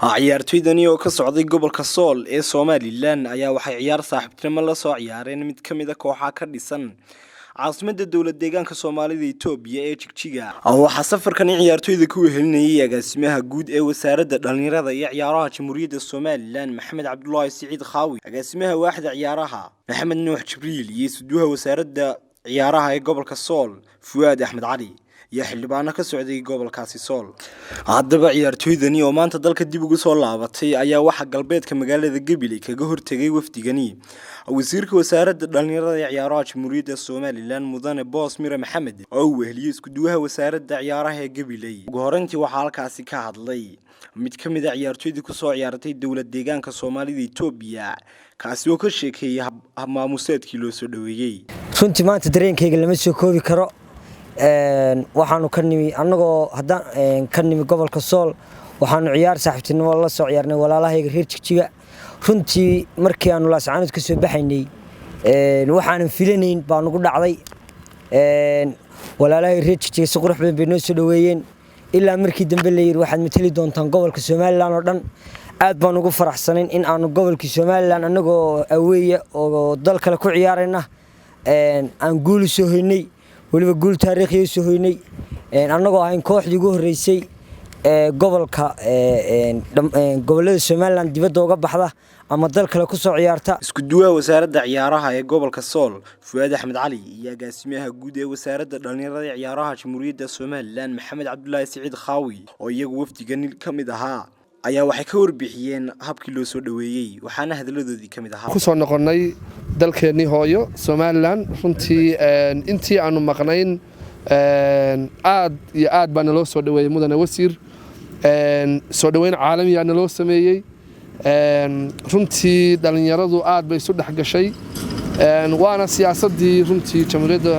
ciyaartoydani oo ka socday gobolka Sool ee Somaliland ayaa waxay ciyaar saaxiibtinimo la soo ciyaareen mid ka mid ah kooxaha ka dhisan caasimada dawlad deegaanka Soomaalida Itoobiya ee Jigjiga. Waxa safarkan ciyaartoyda ku wehelinayay agaasimaha guud ee Wasaarada Dhalainyarada iyo Ciyaaraha Jamhuuriyadda Somaliland Maxamed Cabdullaahi Siciid Khaawi, agaasimaha waaxda Ciyaaraha Maxamed Nuux Jibriil iyo suduha Wasaarada Ciyaaraha ee gobolka Sool Fuad Axmed Cali iyo xildhibaano ka socday gobolkaasi Sool. Haddaba ciyaartoydani oo maanta dalka dib ugu soo laabatay ayaa waxa galbeedka magaalada Gabiley kaga hortagay wafdigani wasiirka Wasaarada Dhalainyarada iyo Ciyaaraha Jamhuuriyadda Somaliland Mudane Boos Mire Maxamed oo weheliyay isku duwaha Wasaarada Ciyaaraha ee Gabiley. Ugu horeyntii waxa halkaasi ka hadlay mid ka mid ah ciyaartoydii ku soo ciyaartay dawlad deegaanka Soomaalida Itoobiya kaasi oo ka sheekeeyay maamuuseedkii loo soo dhaweeyay. runtii maanta dareenkayga lama soo koobi karo waxaanu ka nimi annagoo haddaan ka nimi gobolka Sool waxaanu ciyaar saaxiibtinimo la soo ciyaarnay walaalahayga reer Jigjiga. runtii markii aanu laascaanood ka soo baxaynay waxaanan filanayn baa nagu dhacday walaalahayga reer Jigjiga si qurux badan bay noo soo dhaweeyeen ilaa markii dambe la yiri waxaad matali doontaan gobolka Somaliland oo dhan. aad baan ugu faraxsanayn in aanu gobolka Somaliland annagoo aweeya oo dal kale ku ciyaarayna aan guul soo haynay waliba guul taariikhi soo haynay annagoo ahayn kooxdii ugu horeysay gobolka gobolada Somaliland dibadda uga baxda ama dal kale ku soo ciyaarta. isku duwaha Wasaarada Ciyaaraha ee gobolka Sool Fuad Axmed Cali iyo agaasimaha guud ee Wasaarada Dhalainyarada iyo Ciyaaraha Jamhuuriyadda Somaliland Maxamed Cabdullaahi Siciid Khaawi oo iyagu wafdigan ka mid ahaa ayaa waxay ka warbixiyeen habkii loo soo dhaweeyay waxaana hadaladoodii ka mid ahaa ku soo noqonay dalkeennii hooyo Somaliland. runtii intii aanu maqnayn aad iyo aad baan loo soo dhaweeyay mudane wasiir soo dhaweyn caalami ah loo sameeyay. runtii dhalinyaradu aad bay isu dhaxgashay waana siyaasadii runtii Jamhuuriyadda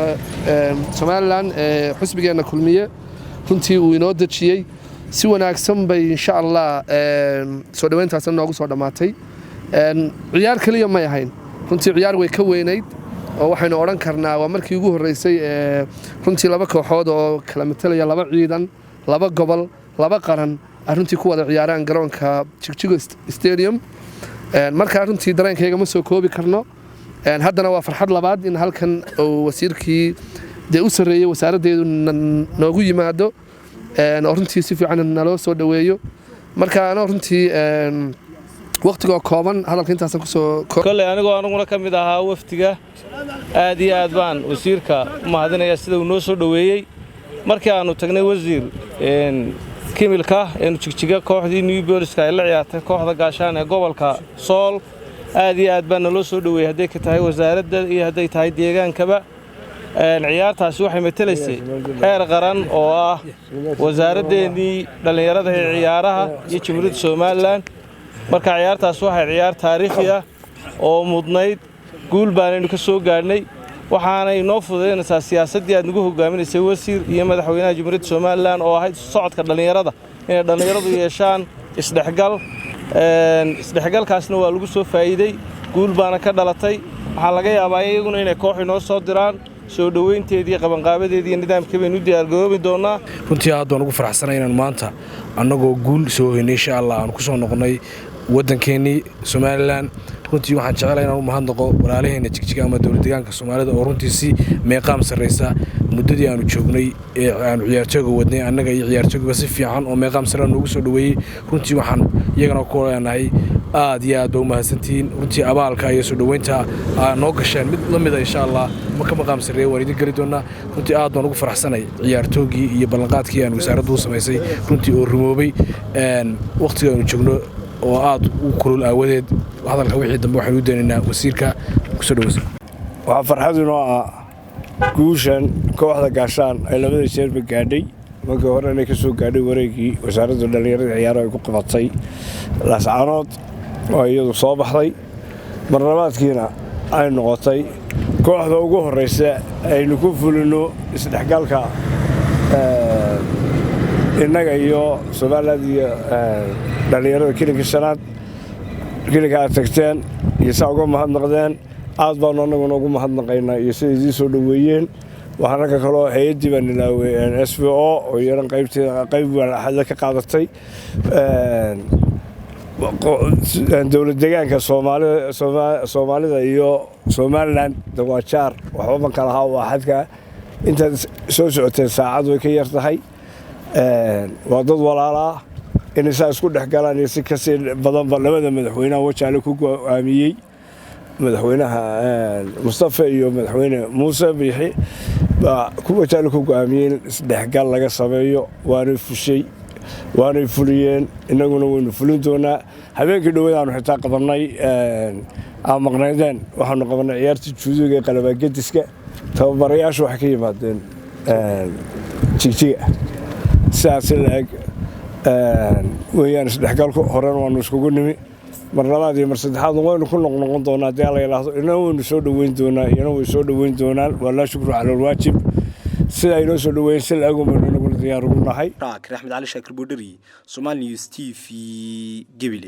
Somaliland xisbigeena kulmiye runtii uu inoo dajiyay si wanaagsan bay insha Allah soo dhaweyntaas noogu soo dhamaatay. ciyaar kaliya ma yahayn runtii ciyaar way ka weynayd oo waxaynu oran karnaa waa markii ugu horeysay runtii laba kooxood oo kala metelaya laba ciidan laba gobol laba qaran runtii ku wada ciyaaraan garoonka Jigjiga Stadium. marka runtii dareenkayga ma soo koobi karno haddana waa farxad labaad in halkan oo wasiirkii u sareeyay wasaaradeedu noogu yimaado oo runtii si fiican naloo soo dhaweeyo. marka ana runtii waqtiga kooban hadalka intaas ku soo kale aniguna ka mid ahaa waftiga aad iyo aad baan wasiirka mahadinaya sida uu noo soo dhaweeyay. markii aanu tagnay wasiir kimilka Jigjiga kooxdii New Booliska ay la ciyaartay kooxda gaashaan ee gobolka Sool aad iyo aad baan naloo soo dhaweeyay haday ka tahay wasaaradda iyo haday tahay deegaankaba. ciyaartaasi waxay matalaysay heer qaran oo ah wasaaraddeennii dhalinyarada ee ciyaaraha iyo Jamhuuriyadda Somaliland. marka ciyaartaas waxay ciyaar taariikhi ah oo mudnayd guul baanaynu ka soo gaarnay waxaana inoo fududeynaysaa siyaasadii aad nagu hogaaminaysay wasiir iyo madaxweynaha Jamhuuriyadda Somaliland oo ahayd socodka dhalinyarada inay dhalinyaradu yeeshaan isdhexgalkaasna waa lagu soo faa'iiday guul baana ka dhalatay. waxaa laga yaabaa iyaguna inay koox inoo soo diraan soo dhaweynteedii qabanqaabadeedii nidaamkii baynu diyaar garoobi doonaa. runtii aad baan ugu faraxsanahay inaan maanta annagoo guul soo haynay insha Allah aan ku soo noqonay waddankeennii Somaliland. runtii waxaan jecelahay inaan u mahadnaqo walaalaheena Jigjiga ama dawlad deegaanka Soomaalida oo runtii si meeqaam sareysa muddadii aanu joognay ee aanu ciyaartooyga wadnay annaga iyo ciyaartooyga si fiican oo meeqaam sare noogu soo dhaweeyay. runtii waxaan iyagana ku leenahay aad iyo aad u mahadsantiin. runtii abaalka iyo soo dhaweynta noo gasheen mid la mid ah insha Allah marka maqaam sareeyo waan idin gali doonaa. runtii aad baan ugu faraxsanahay ciyaartoygii iyo ballanqaadkii aan wasaaraddu samaysay runtii oo rumoobay waqtiga aanu joogno oo aad u kulul aawadeed hadalka wixii dambe waxaan u deenaynaa wasiirka Kuso dhaweysan. waxa farxad inoo ah guushan kooxda gaashaan ay labada jeer gaadhay markii hore inay ka soo gaadhay wareegii Wasaaradda Dhalainyarada Ciyaaraha ay ku qabatay laascaanood oo iyadu soo baxday marlabaadkiina ay noqotay kooxda ugu horeysa aynu ku fulino isdhexgalka innaga iyo Somaliland iyo dhalinyarada kilinka shanaad kilinka aad tagteen iyo saa uga mahadnaqdeen aad baan annaguna ugu mahadnaqaynaa iyo sidii soo dhaweeyeen. waxaana ka kaloo hay'adii baan ilaaway SVO oo yaran qayb waan axad ka qaadatay dowlad deegaanka Soomaalida iyo Somaliland waa jaar waxba ma kala aha waa xadka inta soo socotay saacad way ka yartahay waa dad walaala in isku dhaxgalaan si ka sii badan labada madaxweynaha wajaale ku go'aamiyay madaxweynaha Mustafa iyo madaxweyne Muuse Biixi ba ku wajaale ku go'aamiyay isdhaxgal laga sameeyo waana fuliyeen inaguna waynu fulin doonaa habeenkii dhawaadaanu xitaa qabanay aan maqnaydeen waxaanu qabanay ciyaartii juudiga ee qalabagediska tababarayaashu waxay ka yimaadeen Jigjiga sidaas laag wayaan isdhaxgalku horena waanu iskugu nimi mar labaad iyo mar saddexaad waynu ku noqon doonaa hadii la yiraahdo inaguna soo dhaweyn doonaa iyana way soo dhaweyn doonaan wala shukru cala alwaajib sida ay noo soo dhaweyn si lagu diyaar ugu nahay Axmed Ali Shaakir Boodari SomNews TV Gibile